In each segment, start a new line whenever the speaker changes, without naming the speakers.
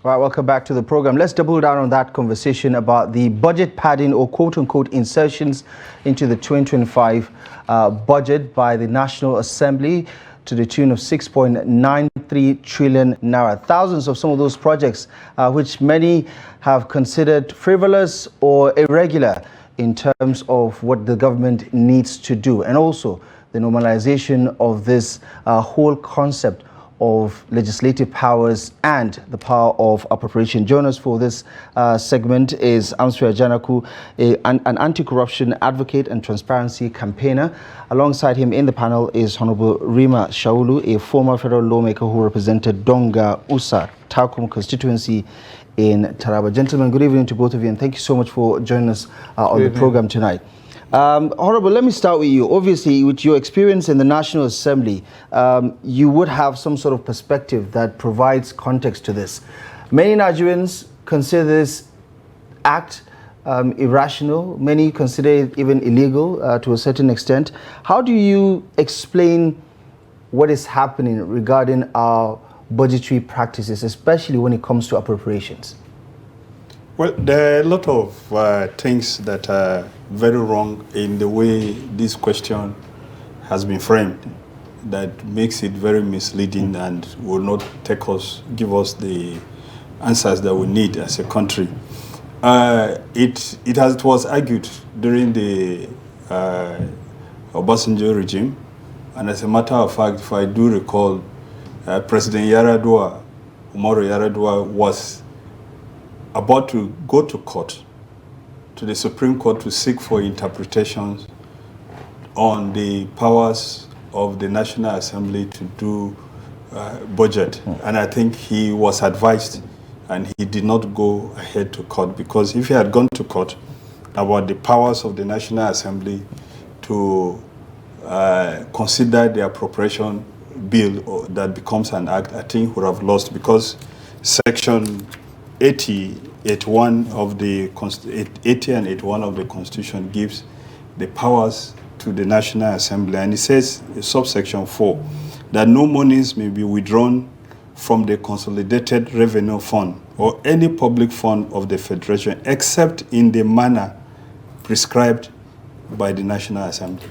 Right, welcome back to the program. Let's double down on that conversation about the budget padding or quote-unquote insertions into the 2025 budget by the National Assembly to the tune of 6.93 trillion naira. Thousands of some of those projects, which many have considered frivolous or irregular in terms of what the government needs to do, and also the normalization of this whole concept of legislative powers and the power of appropriation. Joining us for this segment is Amsfree Ajanku, an anti-corruption advocate and transparency campaigner. Alongside him in the panel is Honorable Rima Shawulu, a former federal lawmaker who represented Donga Usa Takum constituency in Taraba. Gentlemen, good evening to both of you, and thank you so much for joining us on the program tonight. Honorable, let me start with you. Obviously, with your experience in the National Assembly, you would have some sort of perspective that provides context to this. Many Nigerians consider this act irrational. Many consider it even illegal to a certain extent. How do you explain what is happening regarding our budgetary practices, especially when it comes to appropriations?
Well, there are a lot of things that are very wrong in the way this question has been framed that makes it very misleading and will not give us the answers that we need as a country. It was argued during the Obasanjo regime, and as a matter of fact, if I do recall, President Umaru Yar'Adua was about to go to court, to the Supreme Court, to seek for interpretations on the powers of the National Assembly to do budget. And I think he was advised and he did not go ahead to court, because if he had gone to court about the powers of the National Assembly to consider the appropriation bill that becomes an act, I think he would have lost, because Section 80 and 81 of the Constitution gives the powers to the National Assembly, and it says, subsection 4, that no monies may be withdrawn from the Consolidated Revenue Fund or any public fund of the Federation except in the manner prescribed by the National Assembly.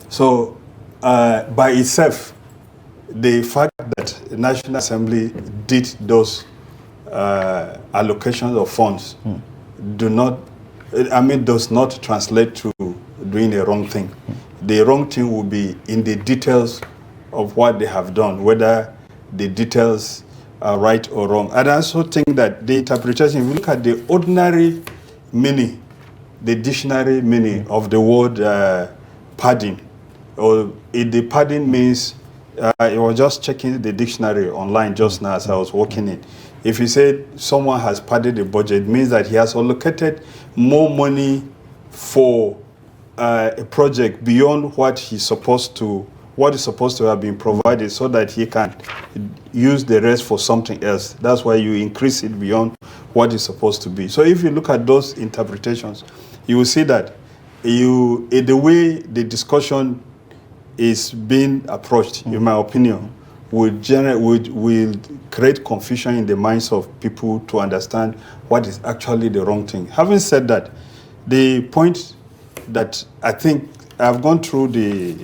So, by itself, the fact that the National Assembly did those allocations of funds does not translate to doing a wrong thing. The wrong thing will be in the details of what they have done, whether the details are right or wrong. And I also think that the interpretation, if you look at the ordinary meaning, the dictionary meaning of the word padding, or the padding means, I was just checking the dictionary online just now as I was walking in. If you say someone has padded the budget, it means that he has allocated more money for a project beyond what is supposed to have been provided, so that he can use the rest for something else. That's why you increase it beyond what is supposed to be. So if you look at those interpretations, you will see that the way the discussion is being approached, in my opinion, will create confusion in the minds of people to understand what is actually the wrong thing. Having said that, the point that I think I've gone through the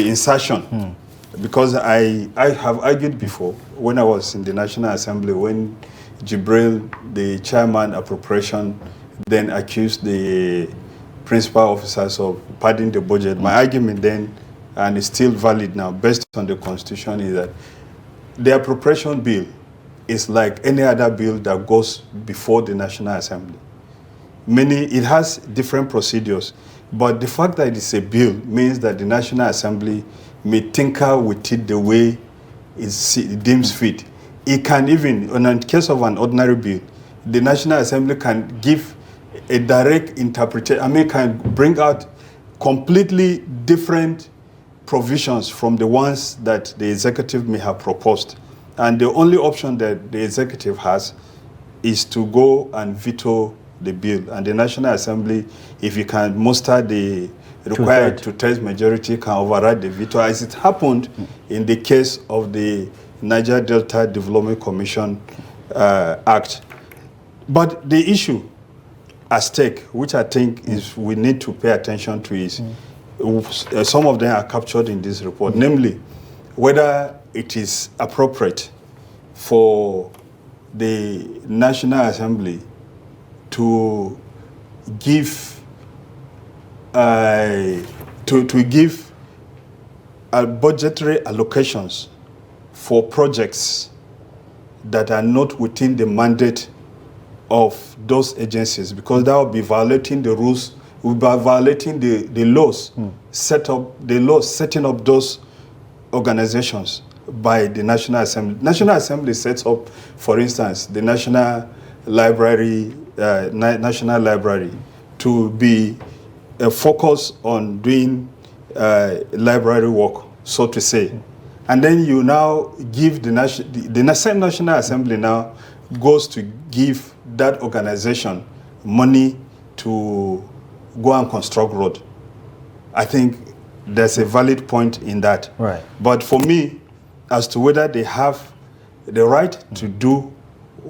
insertion, because I have argued before when I was in the National Assembly, when Jibril, the chairman appropriation, then accused the principal officers of padding the budget. My argument then, and it's still valid now, based on the Constitution, is that the appropriation bill is like any other bill that goes before the National Assembly. It has different procedures, but the fact that it's a bill means that the National Assembly may tinker with it the way it deems fit. It can even, in the case of an ordinary bill, the National Assembly can give a direct interpretation, can bring out completely different provisions from the ones that the executive may have proposed. And the only option that the executive has is to go and veto the bill. And the National Assembly, if you can muster the required two-thirds majority, can override the veto, as it happened in the case of the Niger Delta Development Commission Act. But the issue at stake, which I think is we need to pay attention to, is some of them are captured in this report, namely whether it is appropriate for the National Assembly to give budgetary allocations for projects that are not within the mandate of those agencies, because that would be violating the rules, would be violating the laws setting up those organizations by the National Assembly. National Assembly sets up, for instance, the National Library to be a focus on doing library work, so to say. And then you now give the same National Assembly now goes to give that organization money to go and construct road. I think there's a valid point in that.
Right.
But for me, as to whether they have the right to do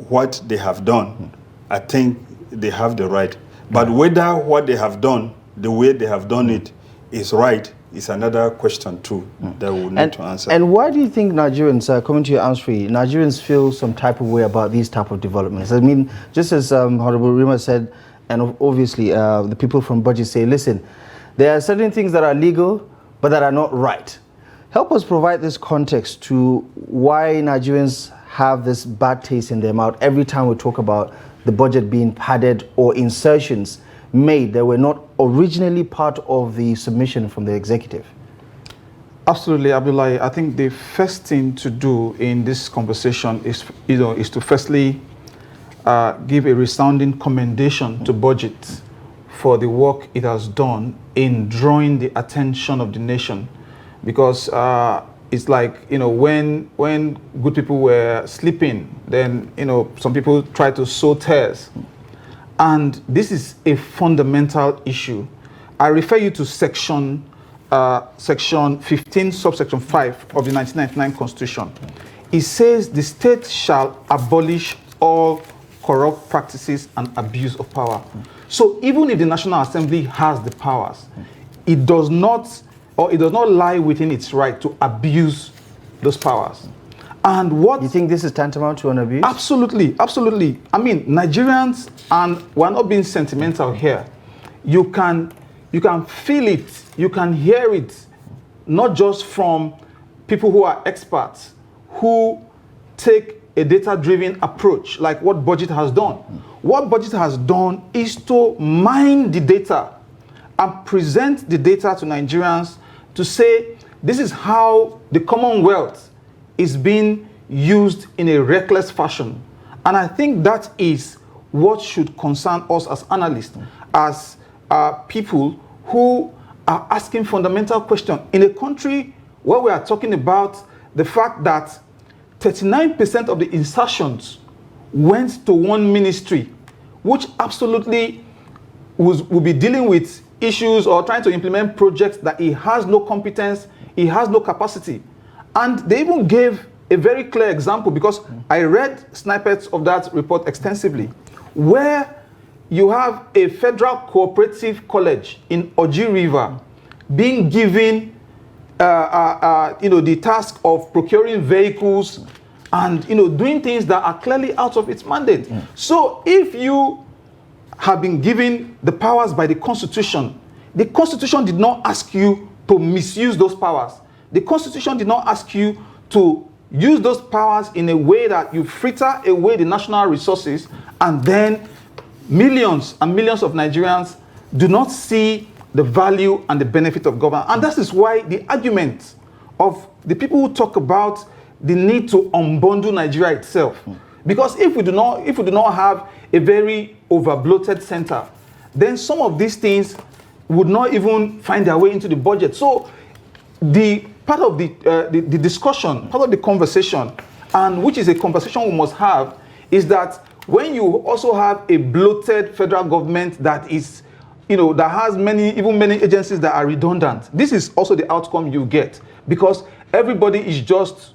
what they have done, I think they have the right. But whether what they have done, the way they have done it, is right, is another question too that we need to answer.
And why do you think Nigerians, coming to your Amsfree, Nigerians feel some type of way about these type of developments? I mean, just as Honorable Rima said, and obviously the people from Budget say, listen, there are certain things that are legal, but that are not right. Help us provide this context to why Nigerians have this bad taste in their mouth every time we talk about the budget being padded or insertions made that were not originally part of the submission from the executive.
Absolutely, Abdullahi. I think the first thing to do in this conversation is to firstly give a resounding commendation to Budget for the work it has done in drawing the attention of the nation, because it's like, when good people were sleeping, then some people try to sow tares. And this is a fundamental issue. I refer you to section 15, subsection 5 of the 1999 Constitution. It says the state shall abolish all corrupt practices and abuse of power. So even if the National Assembly has the powers, it does not lie within its right to abuse those powers. And what
you think this is tantamount to an abuse?
Absolutely, absolutely. I mean, Nigerians, and we're not being sentimental here, you can feel it, you can hear it, not just from people who are experts, who take a data-driven approach, like what Budget has done. What Budget has done is to mine the data and present the data to Nigerians to say, this is how the Commonwealth is being used in a reckless fashion. And I think that is what should concern us as analysts, as people who are asking fundamental questions. In a country where we are talking about the fact that 39% of the insertions went to one ministry, which absolutely will be dealing with issues or trying to implement projects that he has no competence, he has no capacity. And they even gave a very clear example, because I read snippets of that report extensively, where you have a federal cooperative college in Oji River being given the task of procuring vehicles and doing things that are clearly out of its mandate. So if you have been given the powers by the Constitution did not ask you to misuse those powers. The Constitution did not ask you to use those powers in a way that you fritter away the national resources, and then millions and millions of Nigerians do not see the value and the benefit of government. And that is why the argument of the people who talk about the need to unbundle Nigeria itself. Because if we do not have a very over-bloated center, then some of these things would not even find their way into the budget. So the part of the discussion, part of the conversation, and which is a conversation we must have, is that when you also have a bloated federal government that is, that has many agencies that are redundant, this is also the outcome you get, because everybody is just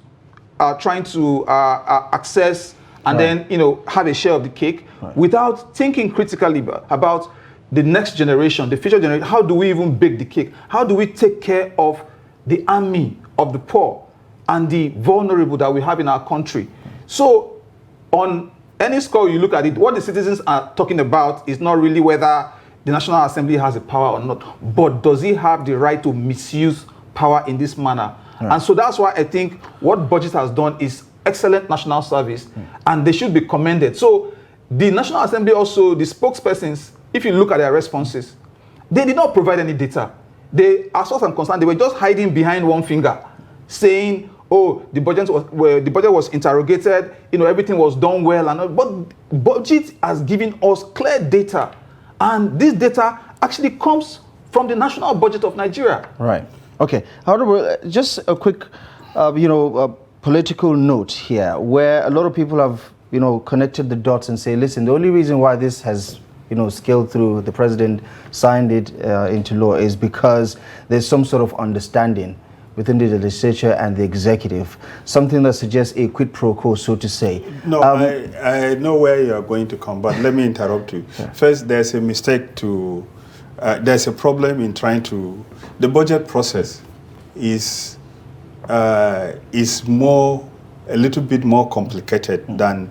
trying to access and then, you know, have a share of the cake without thinking critically about the next generation, the future generation. How do we even bake the cake? How do we take care of the army of the poor and the vulnerable that we have in our country? So on any score you look at it, what the citizens are talking about is not really whether the National Assembly has the power or not, but does it have the right to misuse power in this manner? And so that's why I think what Budget has done is excellent national service, and they should be commended. So the National Assembly also, the spokespersons, if you look at their responses, they did not provide any data. They, as far as I'm concerned, they were just hiding behind one finger, saying, oh, the budget was interrogated, you know, everything was done well, and all. But Budget has given us clear data, and this data actually comes from the national budget of Nigeria.
Right. Okay. However, just a quick, political note here, where a lot of people have, connected the dots and say, listen, the only reason why this has, scaled through, the president signed it into law, is because there's some sort of understanding within the legislature and the executive, something that suggests a quid pro quo, so to say.
No, I know where you are going to come, but let me interrupt you. Yeah. First, there's a mistake to, there's a problem in trying to, the budget process is more, a little bit more complicated than,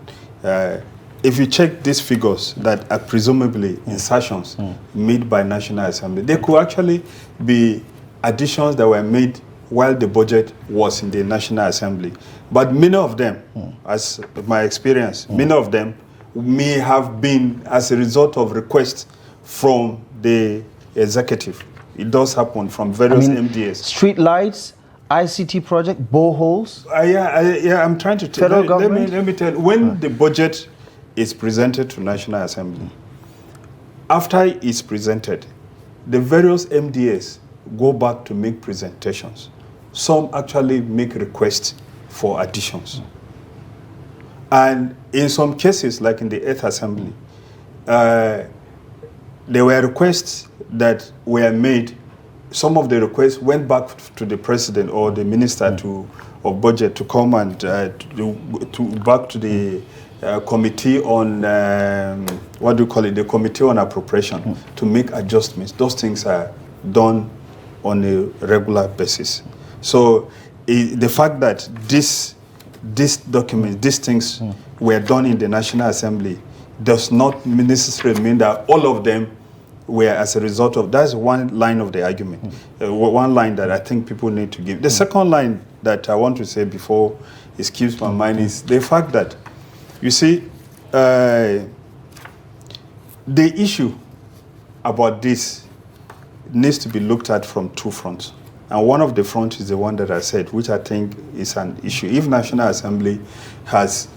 if you check these figures that are presumably insertions made by National Assembly, they could actually be additions that were made while the budget was in the National Assembly. But many of them, as my experience, many of them may have been as a result of requests from the executive. It does happen from various MDAs.
Street lights, ICT project, boreholes.
Yeah, I'm trying to tell you. Let me tell you, when the budget is presented to National Assembly, after it's presented, the various MDAs go back to make presentations. Some actually make requests for additions. And in some cases, like in the 8th Assembly, there were requests that were made. Some of the requests went back to the president or the minister of budget to come and back to the committee on, what do you call it, the committee on appropriation to make adjustments. Those things are done on a regular basis. So the fact that this document, these things were done in the National Assembly does not necessarily mean that all of them were as a result of, that's one line of the argument, one line that I think people need to give. The second line that I want to say before it skips my mind is the fact that, you see, the issue about this needs to be looked at from two fronts. And one of the fronts is the one that I said, which I think is an issue. If National Assembly has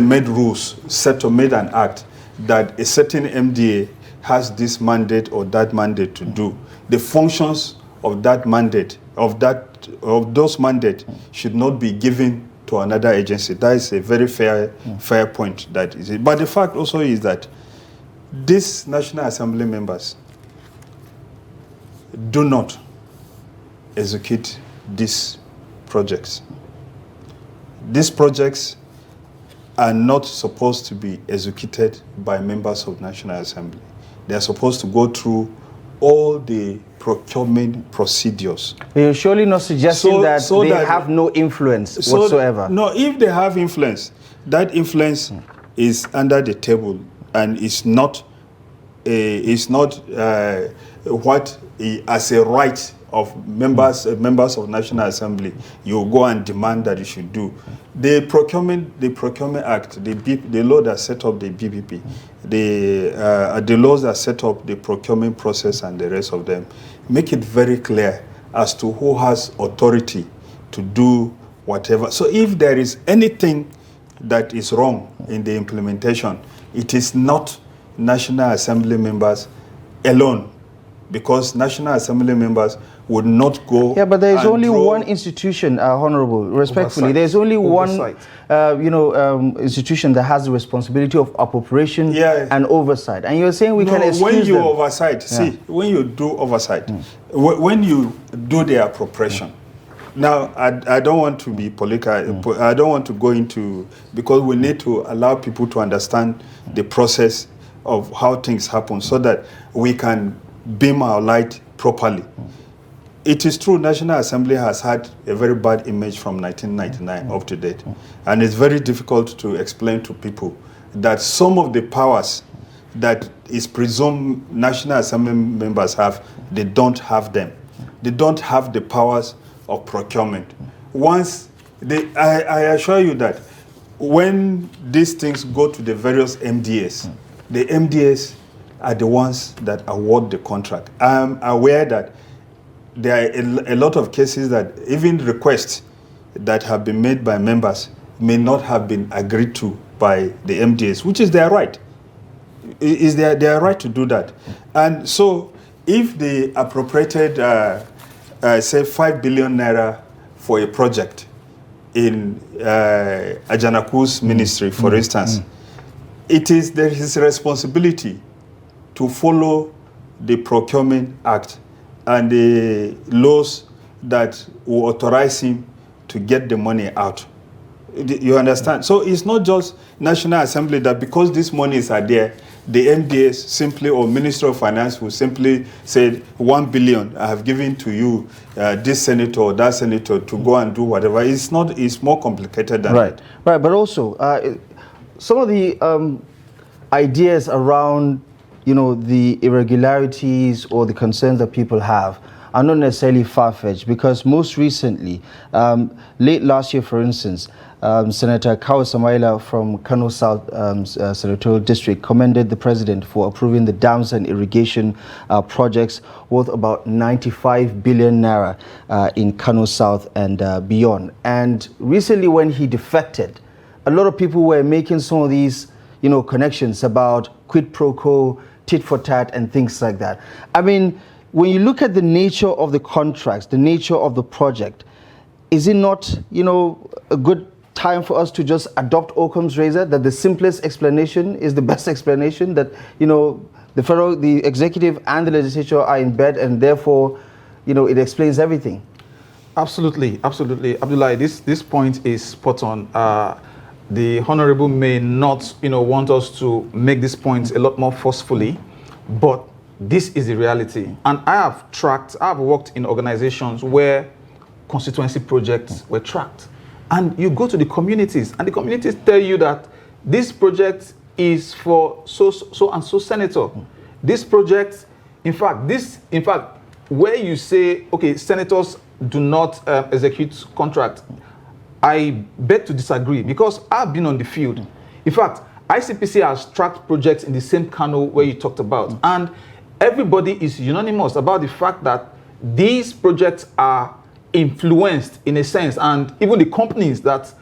made rules, set or made an act that a certain MDA has this mandate or that mandate to do, the functions of that mandate, of those mandates should not be given to another agency. That is a very fair point. That is it. But the fact also is that these National Assembly members do not execute these projects. These projects are not supposed to be executed by members of National Assembly. They are supposed to go through all the procurement procedures.
You're surely not suggesting that they have no influence whatsoever.
No, if they have influence, that influence is under the table and is not what as a right of members of National Assembly you go and demand that you should do. The procurement act, the law that set up the BPP, the laws that set up the procurement process and the rest of them make it very clear as to who has authority to do whatever. So if there is anything that is wrong in the implementation, it is not National Assembly members alone, because National Assembly members would not go.
Yeah, but there is only one institution, Honorable, respectfully. Oversight. There's only one, institution that has the responsibility of appropriation and oversight. And you're saying we can excuse
when you
them.
Oversight, see, when you do oversight, when you do the appropriation, Now, I don't want to be political. I don't want to go into, because we need to allow people to understand the process of how things happen so that we can beam our light properly. It is true, National Assembly has had a very bad image from 1999 up to date. And it's very difficult to explain to people that some of the powers that is presumed National Assembly members have, they don't have them. They don't have the powers of procurement. Once I assure you that when these things go to the various MDAs, the MDAs are the ones that award the contract. I'm aware that there are a lot of cases that even requests that have been made by members may not have been agreed to by the MDAs, which is their right. Is their right to do that. And so if they appropriated, say, 5 billion naira for a project in Ajanku's ministry, for instance, there is his responsibility to follow the Procurement Act and the laws that will authorize him to get the money out. You understand? So it's not just National Assembly that because these monies are there, the MDAs simply, or Minister of Finance will simply say, 1 billion I have given to you, this senator or that senator, to go and do whatever. It's not. It's more complicated than that.
Right. But also, some of the ideas around, the irregularities or the concerns that people have are not necessarily far-fetched, because most recently, late last year, for instance, Senator Kawu Samaila from Kano South Senatorial District commended the president for approving the dams and irrigation projects worth about 95 billion naira in Kano South and beyond. And recently, when he defected, a lot of people were making some of these, connections about quid pro quo, tit for tat, and things like that. I mean, when you look at the nature of the contracts, the nature of the project, is it not, a good time for us to just adopt Occam's razor, that the simplest explanation is the best explanation, that, the executive and the legislature are in bed, and therefore, it explains everything?
Absolutely. Abdullahi, this point is spot on. The Honorable may not, want us to make this point a lot more forcefully, but this is the reality. And I've worked in organizations where constituency projects were tracked. And you go to the communities, and the communities tell you that this project is for so and so senator. This project, in fact, where you say, okay, senators do not execute contract, I beg to disagree, because I've been on the field. In fact, ICPC has tracked projects in the same Kano where you talked about, and everybody is unanimous about the fact that these projects are influenced in a sense, and even the companies that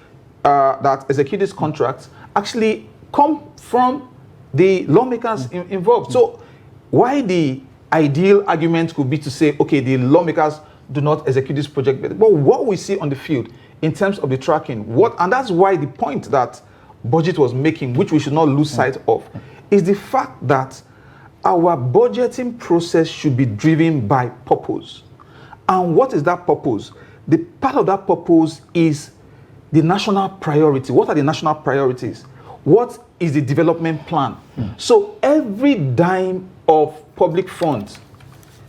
execute these contracts actually come from the lawmakers involved. So why the ideal argument could be to say, okay, the lawmakers do not execute this project, but what we see on the field in terms of the tracking, and that's why the point that Budget was making, which we should not lose sight of, is the fact that our budgeting process should be driven by purpose. And what is that purpose? The part of that purpose is the national priority. What are the national priorities? What is the development plan? So every dime of public funds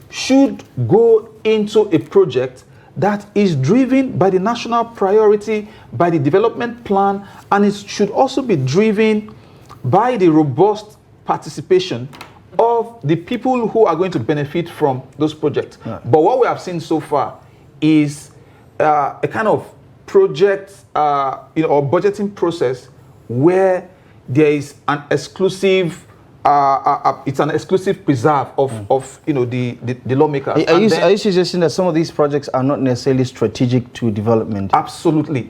should go into a project that is driven by the national priority, by the development plan, and it should also be driven by the robust participation of the people who are going to benefit from those projects. Right. But what we have seen so far is a kind of project or budgeting process where there is an exclusive it's an exclusive preserve of the lawmakers.
Are you suggesting that some of these projects are not necessarily strategic to development?
Absolutely.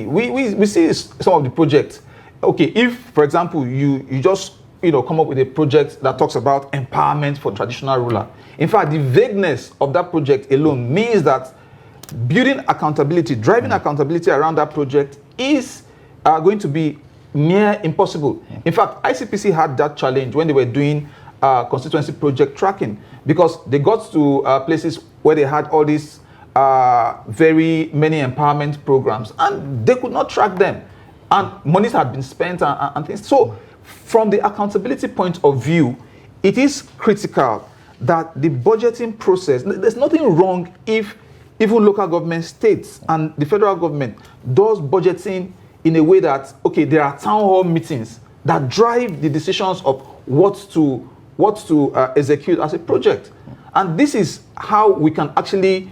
We see some of the projects. Okay, if for example you just come up with a project that talks about empowerment for traditional ruler. In fact, the vagueness of that project alone means that building accountability, driving accountability around that project is going to be near impossible. In fact, ICPC had that challenge when they were doing constituency project tracking, because they got to places where they had all these very many empowerment programs, and they could not track them, and monies had been spent and things. So from the accountability point of view, it is critical that the budgeting process, there's nothing wrong if even local government, states, and the federal government does budgeting in a way that, okay, there are town hall meetings that drive the decisions of what to execute as a project. And this is how we can actually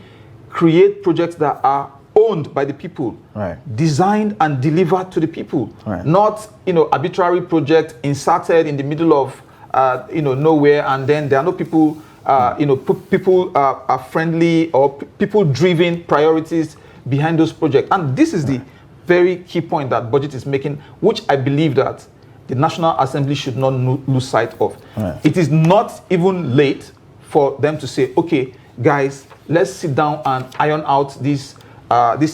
create projects that are owned by the people,
right,
designed and delivered to the people,
right,
not arbitrary project inserted in the middle of nowhere, and then there are no people people are friendly or people driven priorities behind those projects. And this is the very key point that budget is making, which I believe that the National Assembly should not lose sight of.
Right.
It is not even late for them to say, okay, guys, let's sit down and iron out these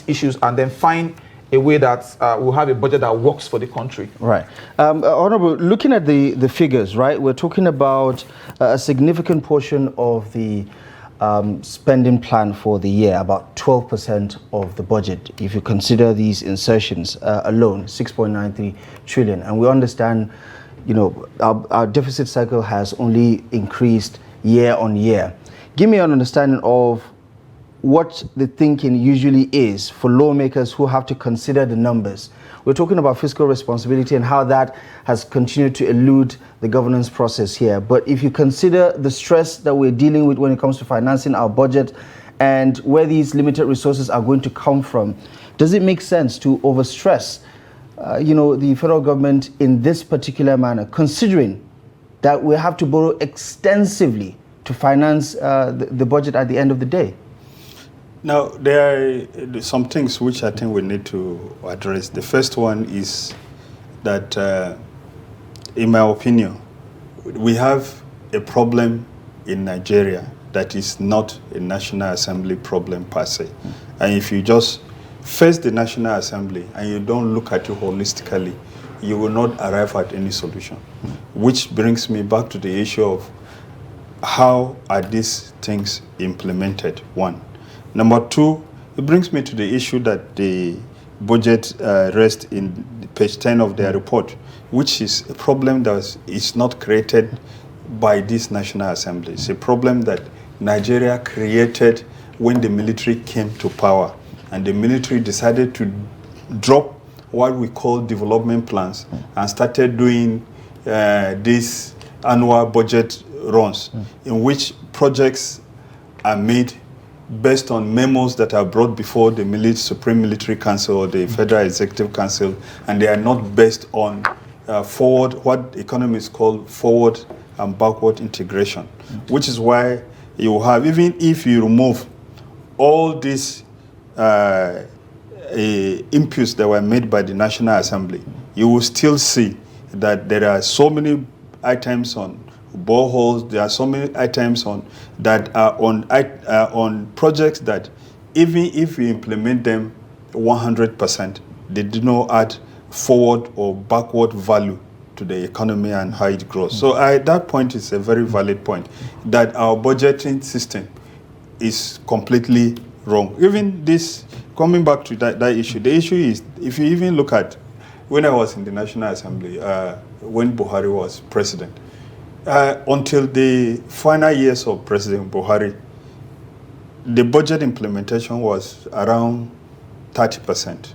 issues and then find a way that we'll have a budget that works for the country.
Right. Honorable, looking at the figures, right, we're talking about a significant portion of the spending plan for the year, about 12% of the budget, if you consider these insertions alone, 6.93 trillion. And we understand, our deficit cycle has only increased year on year. Give me an understanding of what the thinking usually is for lawmakers who have to consider the numbers. We're talking about fiscal responsibility and how that has continued to elude the governance process here. But if you consider the stress that we're dealing with when it comes to financing our budget and where these limited resources are going to come from, does it make sense to overstress the federal government in this particular manner, considering that we have to borrow extensively to finance the budget at the end of the day?
Now, there are some things which I think we need to address. The first one is that, in my opinion, we have a problem in Nigeria that is not a National Assembly problem per se. And if you just face the National Assembly and you don't look at it holistically, you will not arrive at any solution. Which brings me back to the issue of how are these things implemented, one. Number two, it brings me to the issue that the budget rests in page 10 of their report, which is a problem that is not created by this National Assembly. It's a problem that Nigeria created when the military came to power, and the military decided to drop what we call development plans and started doing these annual budget runs, in which projects are made based on memos that are brought before the Supreme Military Council or the Federal Executive Council, and they are not based on what economists call forward and backward integration, which is why you have, even if you remove all these inputs that were made by the National Assembly, you will still see that there are so many items on boreholes, there are so many items that are on projects that even if we implement them 100%, they do not add forward or backward value to the economy and how it grows. So that point is a very valid point, that our budgeting system is completely wrong. Even this, coming back to that issue, the issue is, if you even look at when I was in the National Assembly, when Buhari was president, until the final years of President Buhari, the budget implementation was around 30%.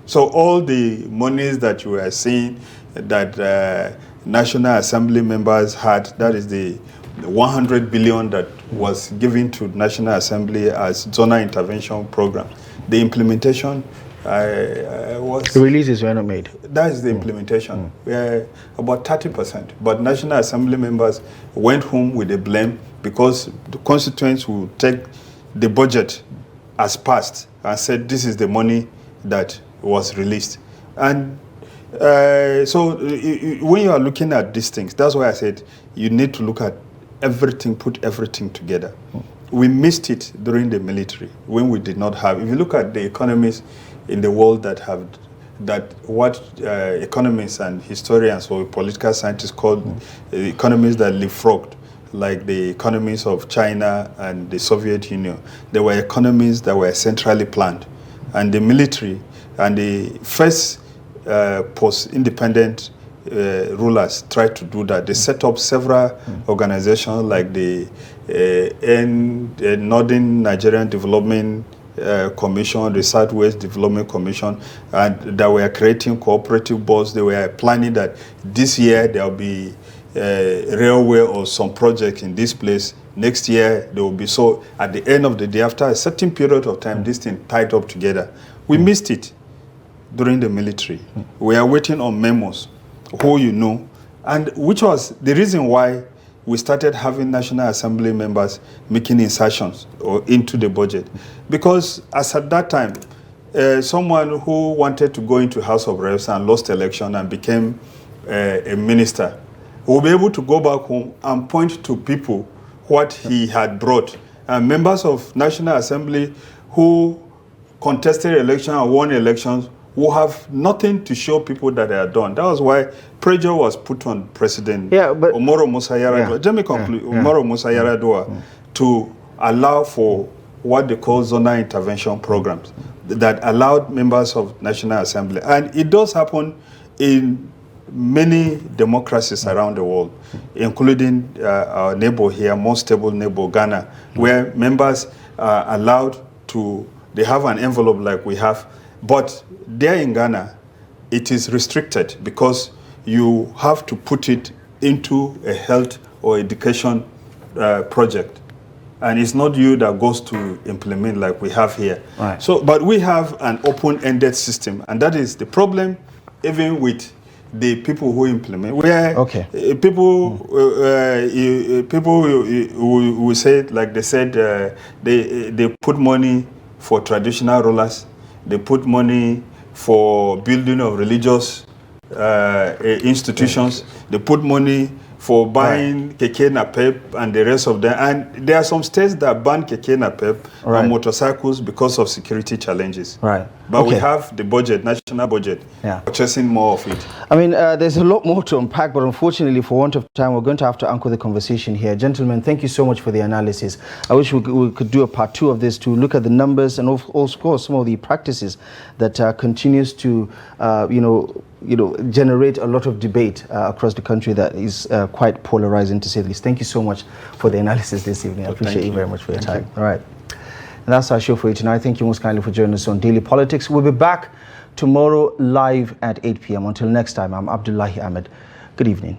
So all the monies that you were seeing that National Assembly members had, that is the 100 billion that was given to National Assembly as zonal intervention program, the implementation
the releases were not made.
That is the implementation. We are about 30%. But National Assembly members went home with the blame because the constituents will take the budget as passed and said this is the money that was released. And so when you are looking at these things, that's why I said you need to look at everything, put everything together. We missed it during the military when we did not have. If you look at the economies in the world economists and historians or political scientists call economies that leapfrogged, like the economies of China and the Soviet Union. They were economies that were centrally planned. And the military and the first post-independent rulers tried to do that. They set up several organizations like the Northern Nigerian Development Commission, the Southwest Development Commission, and that were creating cooperative boards. They were planning that this year there will be railway or some project in this place. Next year there will be. So at the end of the day, after a certain period of time, this thing tied up together. We missed it during the military. We are waiting on memos, who you know, and which was the reason why we started having National Assembly members making insertions into the budget. Because as at that time, someone who wanted to go into House of Reps and lost election and became a minister will be able to go back home and point to people what he had brought. And members of National Assembly who contested election and won elections will have nothing to show people that they are done. That was why pressure was put on President Umaru Musa Yar'Adua. Let me conclude. Umaru Musa Yar'Adua to allow for what they call zonal intervention programs that allowed members of National Assembly. And it does happen in many democracies around the world, including our neighbor here, most stable neighbor, Ghana, where members are allowed to, they have an envelope like we have, but there in Ghana, it is restricted because you have to put it into a health or education project. And it's not you that goes to implement like we have here.
Right.
So, but we have an open-ended system, and that is the problem even with the people who implement. Where people will say, like they said, they put money for traditional rulers, they put money for building of religious institutions, they put money for buying keke napep and the rest of them. And there are some states that ban keke napep and motorcycles because of security challenges.
Right.
But we have the budget, national budget, purchasing more of it.
I mean, there's a lot more to unpack, but unfortunately, for want of time, we're going to have to anchor the conversation here. Gentlemen, thank you so much for the analysis. I wish we could do a part 2 of this to look at the numbers and, of course, some of the practices that continues to, generate a lot of debate across the country that is quite polarizing, to say the least. Thank you so much for the analysis this evening. I appreciate you very much for your time. All right. And that's our show for you tonight. Thank you most kindly for joining us on Daily Politics. We'll be back tomorrow live at 8 p.m. Until next time, I'm Abdullahi Ahmed. Good evening.